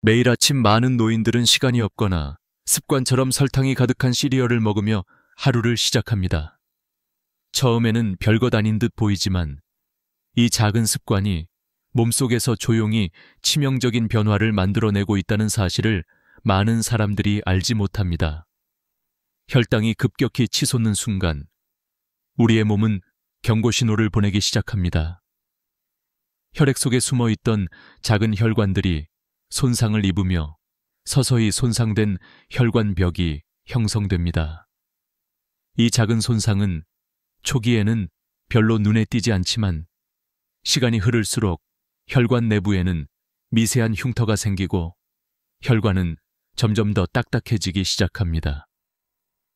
매일 아침 많은 노인들은 시간이 없거나 습관처럼 설탕이 가득한 시리얼을 먹으며 하루를 시작합니다. 처음에는 별것 아닌 듯 보이지만 이 작은 습관이 몸속에서 조용히 치명적인 변화를 만들어내고 있다는 사실을 많은 사람들이 알지 못합니다. 혈당이 급격히 치솟는 순간 우리의 몸은 경고 신호를 보내기 시작합니다. 혈액 속에 숨어있던 작은 혈관들이 손상을 입으며 서서히 손상된 혈관벽이 형성됩니다. 이 작은 손상은 초기에는 별로 눈에 띄지 않지만 시간이 흐를수록 혈관 내부에는 미세한 흉터가 생기고 혈관은 점점 더 딱딱해지기 시작합니다.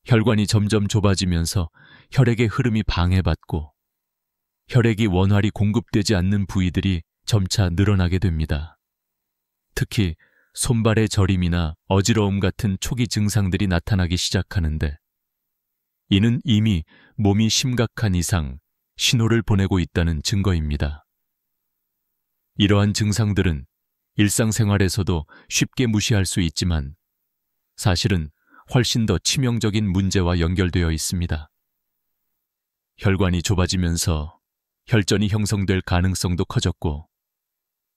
혈관이 점점 좁아지면서 혈액의 흐름이 방해받고 혈액이 원활히 공급되지 않는 부위들이 점차 늘어나게 됩니다. 특히 손발의 저림이나 어지러움 같은 초기 증상들이 나타나기 시작하는데 이는 이미 몸이 심각한 이상 신호를 보내고 있다는 증거입니다. 이러한 증상들은 일상생활에서도 쉽게 무시할 수 있지만 사실은 훨씬 더 치명적인 문제와 연결되어 있습니다. 혈관이 좁아지면서 혈전이 형성될 가능성도 커졌고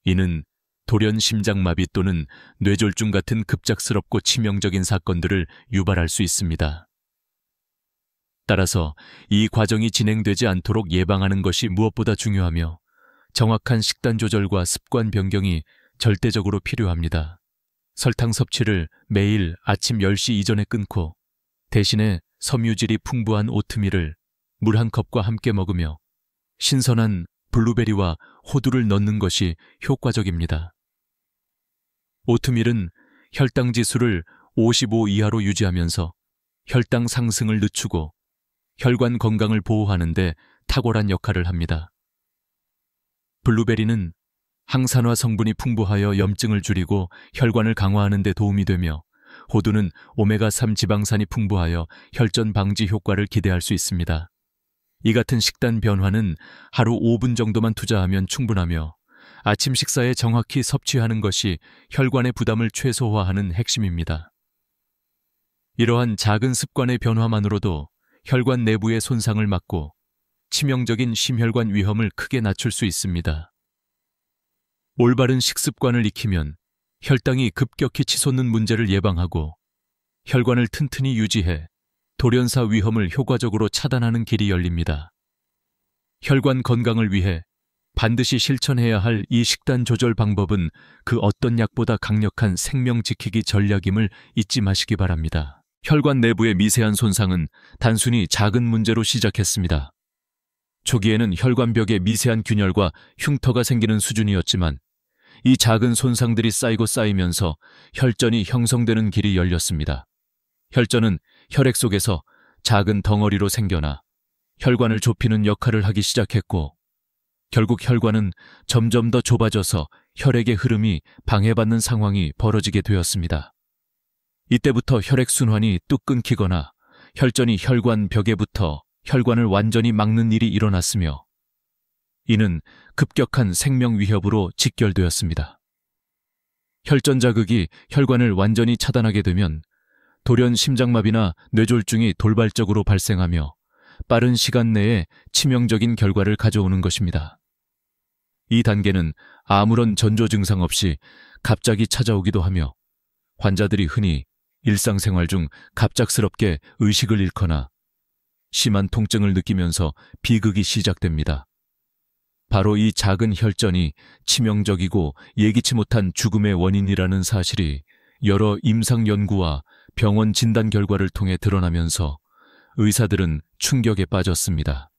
이는 돌연 심장마비 또는 뇌졸중 같은 급작스럽고 치명적인 사건들을 유발할 수 있습니다. 따라서 이 과정이 진행되지 않도록 예방하는 것이 무엇보다 중요하며 정확한 식단 조절과 습관 변경이 절대적으로 필요합니다. 설탕 섭취를 매일 아침 10시 이전에 끊고 대신에 섬유질이 풍부한 오트밀을 물 한 컵과 함께 먹으며 신선한 블루베리와 호두를 넣는 것이 효과적입니다. 오트밀은 혈당 지수를 55 이하로 유지하면서 혈당 상승을 늦추고 혈관 건강을 보호하는 데 탁월한 역할을 합니다. 블루베리는 항산화 성분이 풍부하여 염증을 줄이고 혈관을 강화하는 데 도움이 되며 호두는 오메가3 지방산이 풍부하여 혈전 방지 효과를 기대할 수 있습니다. 이 같은 식단 변화는 하루 5분 정도만 투자하면 충분하며 아침 식사에 정확히 섭취하는 것이 혈관의 부담을 최소화하는 핵심입니다. 이러한 작은 습관의 변화만으로도 혈관 내부의 손상을 막고 치명적인 심혈관 위험을 크게 낮출 수 있습니다. 올바른 식습관을 익히면 혈당이 급격히 치솟는 문제를 예방하고 혈관을 튼튼히 유지해 돌연사 위험을 효과적으로 차단하는 길이 열립니다. 혈관 건강을 위해 반드시 실천해야 할 이 식단 조절 방법은 그 어떤 약보다 강력한 생명 지키기 전략임을 잊지 마시기 바랍니다. 혈관 내부의 미세한 손상은 단순히 작은 문제로 시작했습니다. 초기에는 혈관벽에 미세한 균열과 흉터가 생기는 수준이었지만 이 작은 손상들이 쌓이고 쌓이면서 혈전이 형성되는 길이 열렸습니다. 혈전은 혈액 속에서 작은 덩어리로 생겨나 혈관을 좁히는 역할을 하기 시작했고 결국 혈관은 점점 더 좁아져서 혈액의 흐름이 방해받는 상황이 벌어지게 되었습니다. 이때부터 혈액순환이 뚝 끊기거나 혈전이 혈관 벽에 붙어 혈관을 완전히 막는 일이 일어났으며 이는 급격한 생명 위협으로 직결되었습니다. 혈전 자극이 혈관을 완전히 차단하게 되면 돌연 심장마비나 뇌졸중이 돌발적으로 발생하며 빠른 시간 내에 치명적인 결과를 가져오는 것입니다. 이 단계는 아무런 전조 증상 없이 갑자기 찾아오기도 하며 환자들이 흔히 일상생활 중 갑작스럽게 의식을 잃거나 심한 통증을 느끼면서 비극이 시작됩니다. 바로 이 작은 혈전이 치명적이고 예기치 못한 죽음의 원인이라는 사실이 여러 임상 연구와 병원 진단 결과를 통해 드러나면서 의사들은 충격에 빠졌습니다.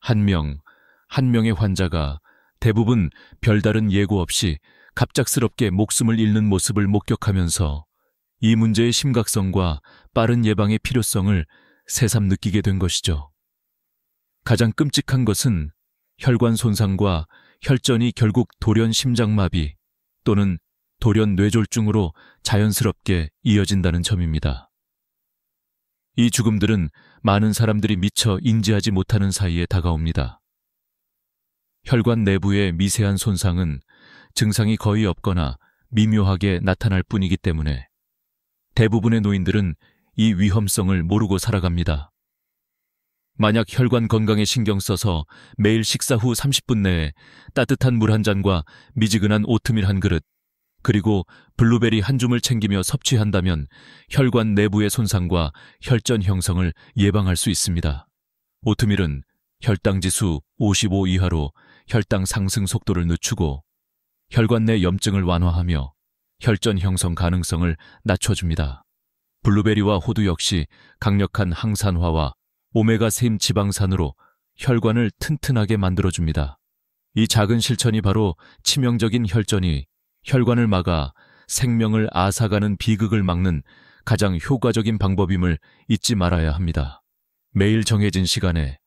한 명의 환자가 대부분 별다른 예고 없이 갑작스럽게 목숨을 잃는 모습을 목격하면서 이 문제의 심각성과 빠른 예방의 필요성을 새삼 느끼게 된 것이죠. 가장 끔찍한 것은 혈관 손상과 혈전이 결국 돌연 심장마비 또는 돌연 뇌졸중으로 자연스럽게 이어진다는 점입니다. 이 죽음들은 많은 사람들이 미처 인지하지 못하는 사이에 다가옵니다. 혈관 내부의 미세한 손상은 증상이 거의 없거나 미묘하게 나타날 뿐이기 때문에 대부분의 노인들은 이 위험성을 모르고 살아갑니다. 만약 혈관 건강에 신경 써서 매일 식사 후 30분 내에 따뜻한 물 한 잔과 미지근한 오트밀 한 그릇, 그리고 블루베리 한 줌을 챙기며 섭취한다면 혈관 내부의 손상과 혈전 형성을 예방할 수 있습니다. 오트밀은 혈당 지수 55 이하로 혈당 상승 속도를 늦추고 혈관 내 염증을 완화하며 혈전 형성 가능성을 낮춰줍니다. 블루베리와 호두 역시 강력한 항산화와 오메가3 지방산으로 혈관을 튼튼하게 만들어줍니다. 이 작은 실천이 바로 치명적인 혈전이 혈관을 막아 생명을 앗아가는 비극을 막는 가장 효과적인 방법임을 잊지 말아야 합니다. 매일 정해진 시간에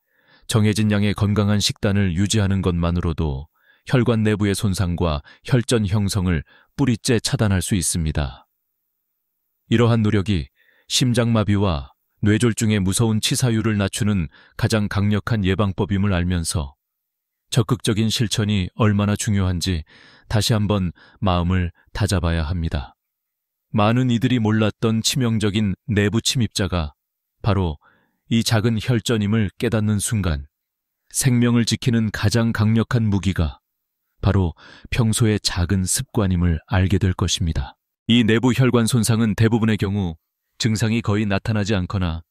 정해진 양의 건강한 식단을 유지하는 것만으로도 혈관 내부의 손상과 혈전 형성을 뿌리째 차단할 수 있습니다. 이러한 노력이 심장마비와 뇌졸중의 무서운 치사율을 낮추는 가장 강력한 예방법임을 알면서 적극적인 실천이 얼마나 중요한지 다시 한번 마음을 다잡아야 합니다. 많은 이들이 몰랐던 치명적인 내부 침입자가 바로 이 작은 혈전임을 깨닫는 순간 생명을 지키는 가장 강력한 무기가 바로 평소의 작은 습관임을 알게 될 것입니다. 이 내부 혈관 손상은 대부분의 경우 증상이 거의 나타나지 않거나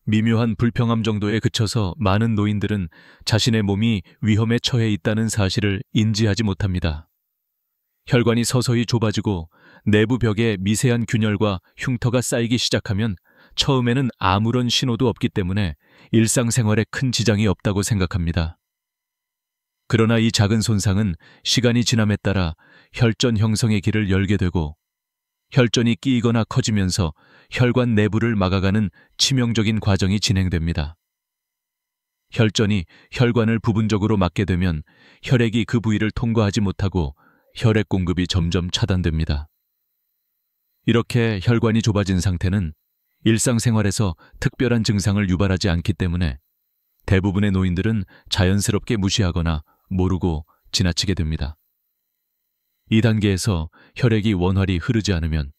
미묘한 불평함 정도에 그쳐서 많은 노인들은 자신의 몸이 위험에 처해 있다는 사실을 인지하지 못합니다. 혈관이 서서히 좁아지고 내부 벽에 미세한 균열과 흉터가 쌓이기 시작하면 처음에는 아무런 신호도 없기 때문에 일상생활에 큰 지장이 없다고 생각합니다. 그러나 이 작은 손상은 시간이 지남에 따라 혈전 형성의 길을 열게 되고 혈전이 끼이거나 커지면서 혈관 내부를 막아가는 치명적인 과정이 진행됩니다. 혈전이 혈관을 부분적으로 막게 되면 혈액이 그 부위를 통과하지 못하고 혈액 공급이 점점 차단됩니다. 이렇게 혈관이 좁아진 상태는 일상생활에서 특별한 증상을 유발하지 않기 때문에 대부분의 노인들은 자연스럽게 무시하거나 모르고 지나치게 됩니다. 이 단계에서 혈액이 원활히 흐르지 않으면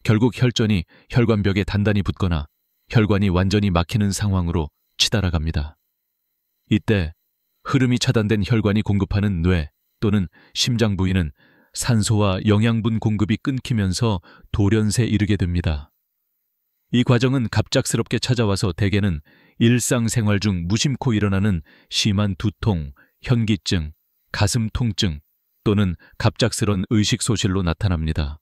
결국 혈전이 혈관벽에 단단히 붙거나 혈관이 완전히 막히는 상황으로 치달아갑니다. 이때 흐름이 차단된 혈관이 공급하는 뇌 또는 심장 부위는 산소와 영양분 공급이 끊기면서 돌연세에 이르게 됩니다. 이 과정은 갑작스럽게 찾아와서 대개는 일상생활 중 무심코 일어나는 심한 두통, 현기증, 가슴 통증 또는 갑작스런 의식소실로 나타납니다.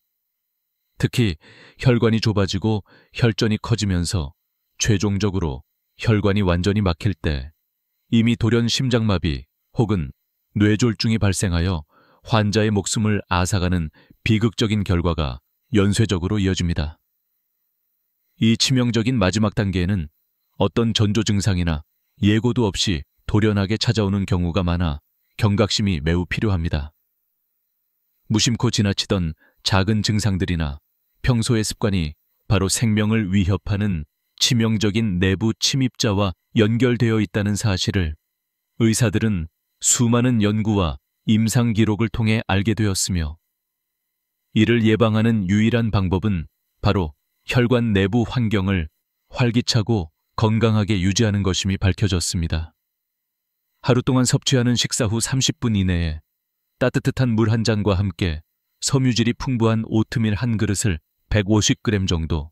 특히 혈관이 좁아지고 혈전이 커지면서 최종적으로 혈관이 완전히 막힐 때 이미 돌연 심장마비 혹은 뇌졸중이 발생하여 환자의 목숨을 앗아가는 비극적인 결과가 연쇄적으로 이어집니다. 이 치명적인 마지막 단계에는 어떤 전조 증상이나 예고도 없이 돌연하게 찾아오는 경우가 많아 경각심이 매우 필요합니다. 무심코 지나치던 작은 증상들이나 평소의 습관이 바로 생명을 위협하는 치명적인 내부 침입자와 연결되어 있다는 사실을 의사들은 수많은 연구와 임상 기록을 통해 알게 되었으며 이를 예방하는 유일한 방법은 바로 혈관 내부 환경을 활기차고 건강하게 유지하는 것임이 밝혀졌습니다. 하루 동안 섭취하는 식사 후 30분 이내에 따뜻한 물 한 잔과 함께 섬유질이 풍부한 오트밀 한 그릇을 150g 정도,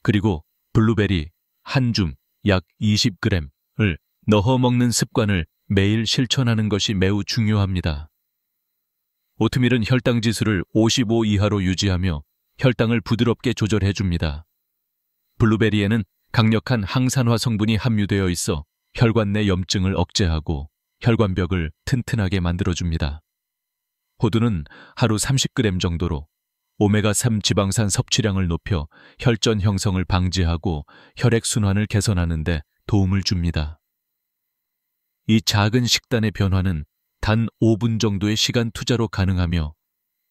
그리고 블루베리 한 줌 약 20g을 넣어 먹는 습관을 매일 실천하는 것이 매우 중요합니다. 오트밀은 혈당 지수를 55 이하로 유지하며 혈당을 부드럽게 조절해 줍니다. 블루베리에는 강력한 항산화 성분이 함유되어 있어 혈관 내 염증을 억제하고 혈관벽을 튼튼하게 만들어줍니다. 호두는 하루 30g 정도로 오메가3 지방산 섭취량을 높여 혈전 형성을 방지하고 혈액 순환을 개선하는 데 도움을 줍니다. 이 작은 식단의 변화는 단 5분 정도의 시간 투자로 가능하며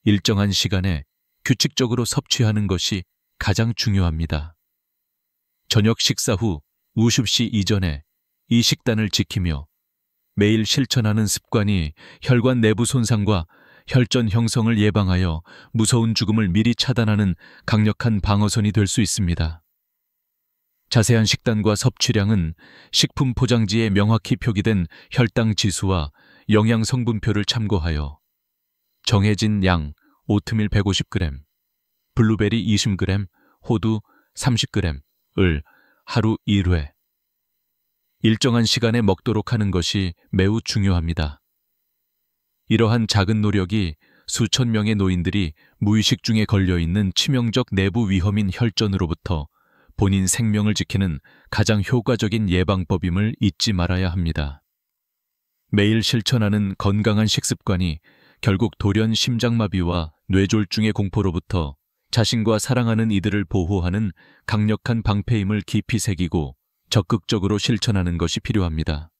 일정한 시간에 규칙적으로 섭취하는 것이 가장 중요합니다. 저녁 식사 후 우습시 이전에 이 식단을 지키며 매일 실천하는 습관이 혈관 내부 손상과 혈전 형성을 예방하여 무서운 죽음을 미리 차단하는 강력한 방어선이 될 수 있습니다. 자세한 식단과 섭취량은 식품 포장지에 명확히 표기된 혈당 지수와 영양 성분표를 참고하여 정해진 양 오트밀 150g, 블루베리 20g, 호두 30g을 하루 1회 일정한 시간에 먹도록 하는 것이 매우 중요합니다. 이러한 작은 노력이 수천 명의 노인들이 무의식 중에 걸려있는 치명적 내부 위험인 혈전으로부터 본인 생명을 지키는 가장 효과적인 예방법임을 잊지 말아야 합니다. 매일 실천하는 건강한 식습관이 결국 돌연 심장마비와 뇌졸중의 공포로부터 자신과 사랑하는 이들을 보호하는 강력한 방패임을 깊이 새기고 적극적으로 실천하는 것이 필요합니다.